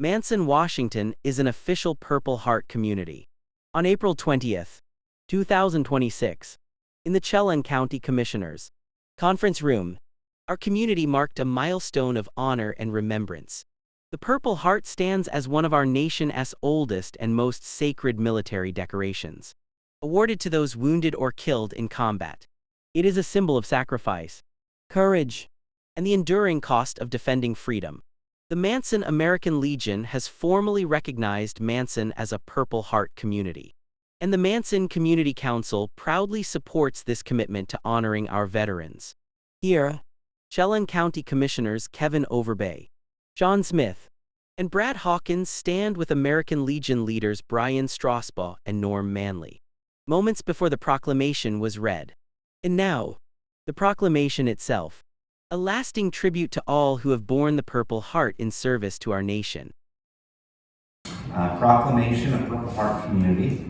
Manson, Washington is an official Purple Heart community. On April 20th, 2026, in the Chelan County Commissioners conference room, our community marked a milestone of honor and remembrance. The Purple Heart stands as one of our nation's oldest and most sacred military decorations, awarded to those wounded or killed in combat. It is a symbol of sacrifice, courage, and the enduring cost of defending freedom. The Manson American Legion has formally recognized Manson as a Purple Heart community, and the Manson Community Council proudly supports this commitment to honoring our veterans. Here, Chelan County Commissioners Kevin Overbay, John Smith, and Brad Hawkins stand with American Legion leaders Brian Strasbaugh and Norm Manley, moments before the proclamation was read. And now, the proclamation itself, a lasting tribute to all who have borne the Purple Heart in service to our nation. Proclamation of Purple Heart Community.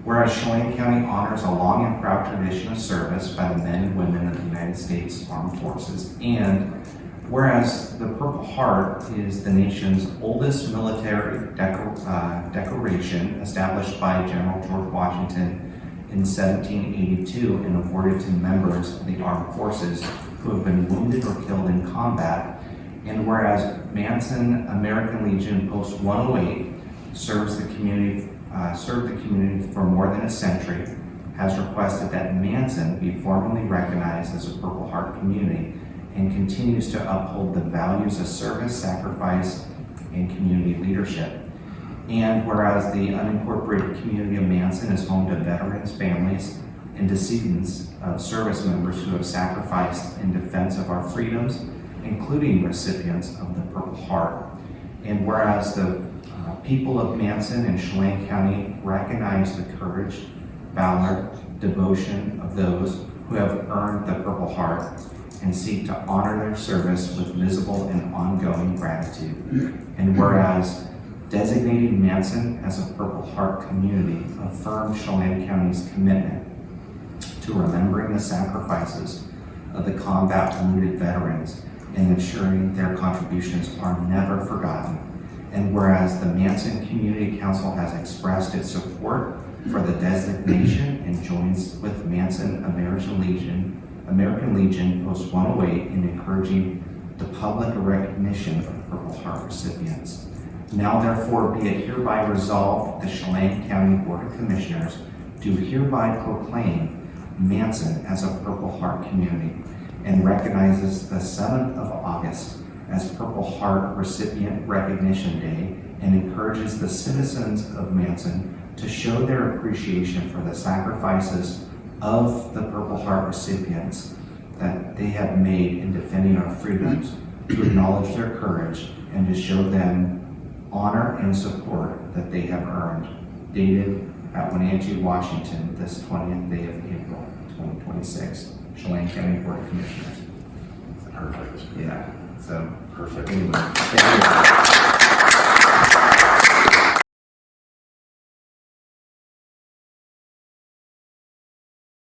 Whereas Chelan County honors a long and proud tradition of service by the men and women of the United States Armed Forces, and whereas the Purple Heart is the nation's oldest military decoration established by General George Washington in 1782 and awarded to members of the armed forces who have been wounded or killed in combat, and whereas Manson American Legion Post 108 served the community for more than a century, has requested that Manson be formally recognized as a Purple Heart community and continues to uphold the values of service, sacrifice, and community leadership. And whereas the unincorporated community of Manson is home to veterans, families, and descendants of service members who have sacrificed in defense of our freedoms, including recipients of the Purple Heart. And whereas the people of Manson and Chelan County recognize the courage, valor, devotion of those who have earned the Purple Heart and seek to honor their service with visible and ongoing gratitude. And whereas designating Manson as a Purple Heart community affirms Chelan County's commitment to remembering the sacrifices of the combat-wounded veterans and ensuring their contributions are never forgotten. And whereas the Manson Community Council has expressed its support for the designation and joins with Manson American Legion Post 108 in encouraging the public recognition of Purple Heart recipients. Now therefore be it hereby resolved, the Chelan County Board of Commissioners do hereby proclaim Manson as a Purple Heart community and recognizes the 7th of August as Purple Heart Recipient Recognition Day and encourages the citizens of Manson to show their appreciation for the sacrifices of the Purple Heart recipients that they have made in defending our freedoms, to acknowledge their courage and to show them honor and support that they have earned. Dated at Wenatchee, Washington, this 20th day of April, 2026. Chelan County Board of Commissioners. Perfect. Yeah. So perfect. anyway, thank you.